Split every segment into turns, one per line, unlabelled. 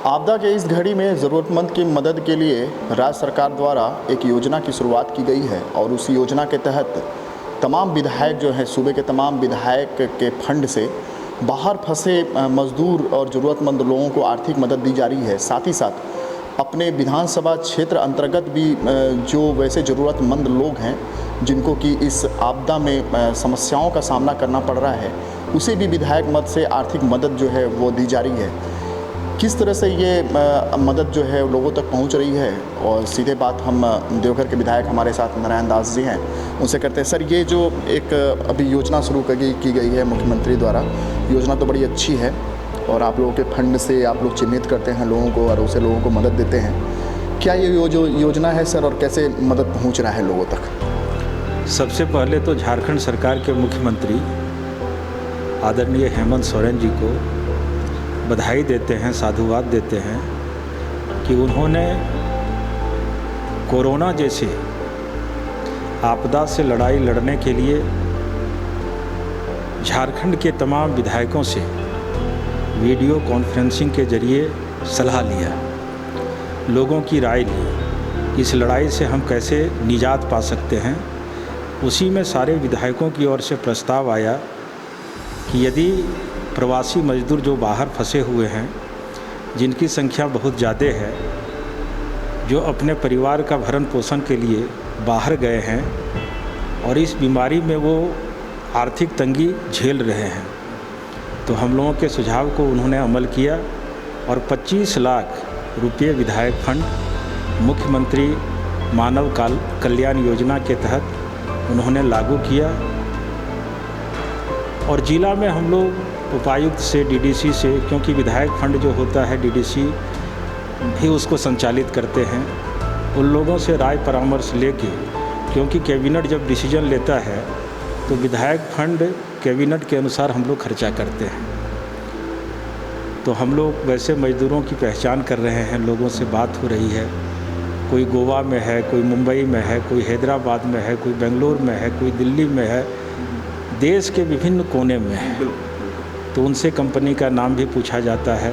आपदा के इस घड़ी में ज़रूरतमंद की मदद के लिए राज्य सरकार द्वारा एक योजना की शुरुआत की गई है और उस योजना के तहत तमाम विधायक जो हैं सूबे के तमाम विधायक के फंड से बाहर फंसे मज़दूर और ज़रूरतमंद लोगों को आर्थिक मदद दी जा रही है। साथ ही साथ अपने विधानसभा क्षेत्र अंतर्गत भी जो वैसे ज़रूरतमंद लोग हैं जिनको कि इस आपदा में समस्याओं का सामना करना पड़ रहा है, उसे भी विधायक मद से आर्थिक मदद जो है वो दी जा रही है। किस तरह से ये मदद जो है लोगों तक पहुंच रही है, और सीधे बात हम देवघर के विधायक हमारे साथ नारायण दास जी हैं उनसे करते हैं। सर, ये जो एक अभी योजना शुरू की गई है मुख्यमंत्री द्वारा, योजना तो बड़ी अच्छी है और आप लोगों के फंड से आप लोग चिन्हित करते हैं लोगों को और उसे लोगों को मदद देते हैं। क्या ये जो योजना है सर, और कैसे मदद पहुँच रहा है लोगों तक?
सबसे पहले तो झारखंड सरकार के मुख्यमंत्री आदरणीय हेमंत सोरेन जी को बधाई देते हैं, साधुवाद देते हैं कि उन्होंने कोरोना जैसे आपदा से लड़ाई लड़ने के लिए झारखंड के तमाम विधायकों से वीडियो कॉन्फ्रेंसिंग के जरिए सलाह लिया, लोगों की राय ली, इस लड़ाई से हम कैसे निजात पा सकते हैं। उसी में सारे विधायकों की ओर से प्रस्ताव आया कि यदि प्रवासी मजदूर जो बाहर फंसे हुए हैं, जिनकी संख्या बहुत ज़्यादा है, जो अपने परिवार का भरण पोषण के लिए बाहर गए हैं और इस बीमारी में वो आर्थिक तंगी झेल रहे हैं, तो हम लोगों के सुझाव को उन्होंने अमल किया और 25 लाख रुपये विधायक फंड मुख्यमंत्री मानव कल्याण योजना के तहत उन्होंने लागू किया। और ज़िला में हम लोग उपायुक्त से, डीडीसी से, क्योंकि विधायक फंड जो होता है डीडीसी भी उसको संचालित करते हैं, उन लोगों से राय परामर्श लेके, क्योंकि कैबिनेट जब डिसीजन लेता है तो विधायक फंड कैबिनेट के अनुसार हम लोग खर्चा करते हैं। तो हम लोग वैसे मज़दूरों की पहचान कर रहे हैं, लोगों से बात हो रही है, कोई गोवा में है, कोई मुंबई में है, कोई हैदराबाद में है, कोई बेंगलोर में है, कोई दिल्ली में है, देश के विभिन्न कोने में है। तो उनसे कंपनी का नाम भी पूछा जाता है,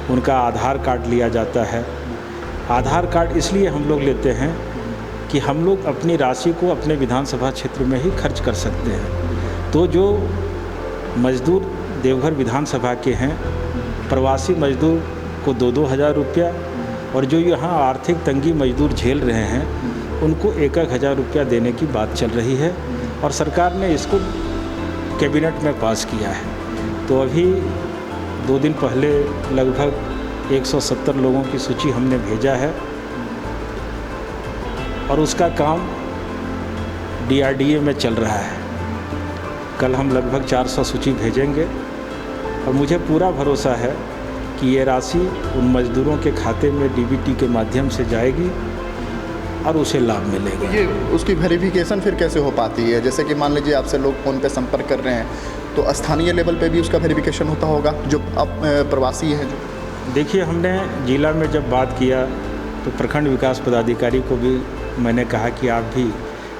उनका आधार कार्ड लिया जाता है। आधार कार्ड इसलिए हम लोग लेते हैं कि हम लोग अपनी राशि को अपने विधानसभा क्षेत्र में ही खर्च कर सकते हैं। तो जो मज़दूर देवघर विधानसभा के हैं, प्रवासी मज़दूर को 2-2 हज़ार रुपया, और जो यहाँ आर्थिक तंगी मज़दूर झेल रहे हैं उनको 1-1 हज़ार रुपया देने की बात चल रही है और सरकार ने इसको कैबिनेट में पास किया है। तो अभी 2 दिन पहले लगभग 170 लोगों की सूची हमने भेजा है और उसका काम DRDA में चल रहा है। कल हम लगभग 400 सूची भेजेंगे और मुझे पूरा भरोसा है कि ये राशि उन मज़दूरों के खाते में DBT के माध्यम से जाएगी और उसे लाभ मिलेगा।
ये उसकी वेरिफिकेशन फिर कैसे हो पाती है? जैसे कि मान लीजिए आपसे लोग फ़ोन पे संपर्क कर रहे हैं, तो स्थानीय लेवल पे भी उसका वेरिफिकेशन होता होगा जो अब प्रवासी है जो?
देखिए, हमने जिला में जब बात किया तो प्रखंड विकास पदाधिकारी को भी मैंने कहा कि आप भी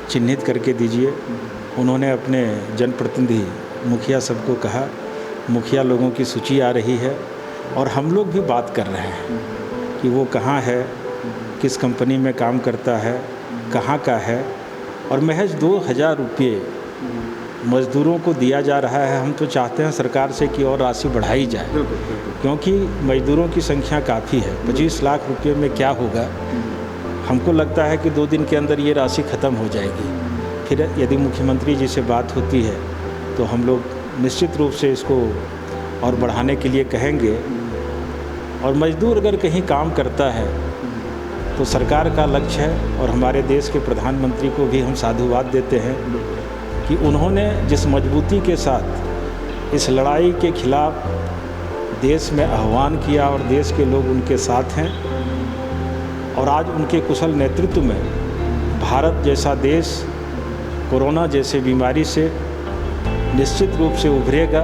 चिन्हित करके दीजिए। उन्होंने अपने जनप्रतिनिधि मुखिया सबको कहा, मुखिया लोगों की सूची आ रही है और हम लोग भी बात कर रहे हैं कि वो कहाँ है, किस कंपनी में काम करता है, कहाँ का है, और महज 2,000 रुपये मज़दूरों को दिया जा रहा है। हम तो चाहते हैं सरकार से कि और राशि बढ़ाई जाए, क्योंकि मज़दूरों की संख्या काफ़ी है। 25 लाख रुपये में क्या होगा? हमको लगता है कि 2 दिन के अंदर ये राशि ख़त्म हो जाएगी। फिर यदि मुख्यमंत्री जी से बात होती है तो हम लोग निश्चित रूप से इसको और बढ़ाने के लिए कहेंगे। और मज़दूर अगर कहीं काम करता है तो सरकार का लक्ष्य है, और हमारे देश के प्रधानमंत्री को भी हम साधुवाद देते हैं कि उन्होंने जिस मजबूती के साथ इस लड़ाई के खिलाफ देश में आह्वान किया और देश के लोग उनके साथ हैं, और आज उनके कुशल नेतृत्व में भारत जैसा देश कोरोना जैसे बीमारी से निश्चित रूप से उभरेगा।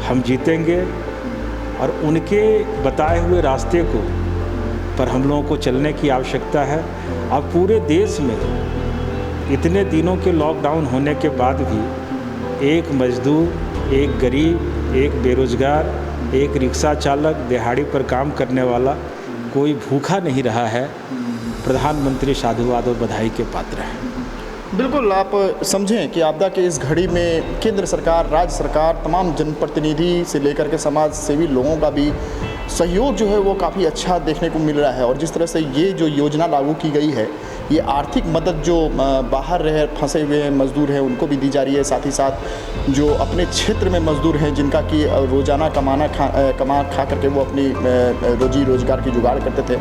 हम जीतेंगे और उनके बताए हुए रास्ते को पर हम लोगों को चलने की आवश्यकता है। अब पूरे देश में इतने दिनों के लॉकडाउन होने के बाद भी एक मज़दूर, एक गरीब, एक बेरोज़गार एक रिक्शा चालक, दिहाड़ी पर काम करने वाला कोई भूखा नहीं रहा है। प्रधानमंत्री साधुवाद और बधाई के पात्र हैं।
बिल्कुल, आप समझें कि आपदा के इस घड़ी में केंद्र सरकार, राज्य सरकार, तमाम जनप्रतिनिधि से लेकर के समाज सेवी लोगों का भी सहयोग जो है वो काफ़ी अच्छा देखने को मिल रहा है। और जिस तरह से ये जो योजना लागू की गई है, ये आर्थिक मदद जो बाहर रहे फंसे हुए मज़दूर हैं उनको भी दी जा रही है। साथ ही साथ जो अपने क्षेत्र में मज़दूर हैं जिनका कि रोज़ाना कमा खा करके वो अपनी रोजी रोज़गार की जुगाड़ करते थे,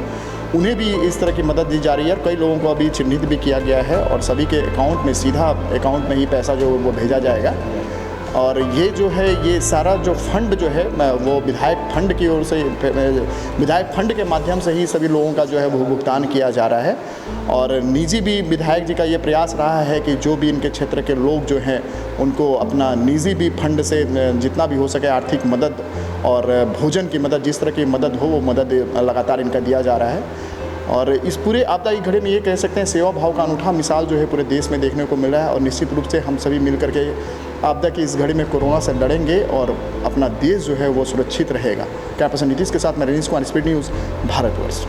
उन्हें भी इस तरह की मदद दी जा रही है। और कई लोगों को अभी चिन्हित भी किया गया है और सभी के अकाउंट में, सीधा अकाउंट में ही पैसा जो वो भेजा जाएगा। और ये जो है, ये सारा जो फंड जो है वो विधायक फंड की ओर से, विधायक फंड के माध्यम से ही सभी लोगों का जो है वो भुगतान किया जा रहा है। और निजी भी विधायक जी का ये प्रयास रहा है कि जो भी इनके क्षेत्र के लोग जो हैं उनको अपना निजी भी फंड से जितना भी हो सके आर्थिक मदद और भोजन की मदद, जिस तरह की मदद हो वो मदद लगातार इनका दिया जा रहा है। और इस पूरे आपदा की घड़ी में ये कह सकते हैं सेवा भाव का अनूठा मिसाल जो है पूरे देश में देखने को मिल रहा है। और निश्चित रूप से हम सभी मिलकर के आपदा की इस घड़ी में कोरोना से लड़ेंगे और अपना देश जो है वो सुरक्षित रहेगा। कैमरा पर्सन नीतीश के साथ मैं रनीश कुमार, स्पीड न्यूज़, भारतवर्ष।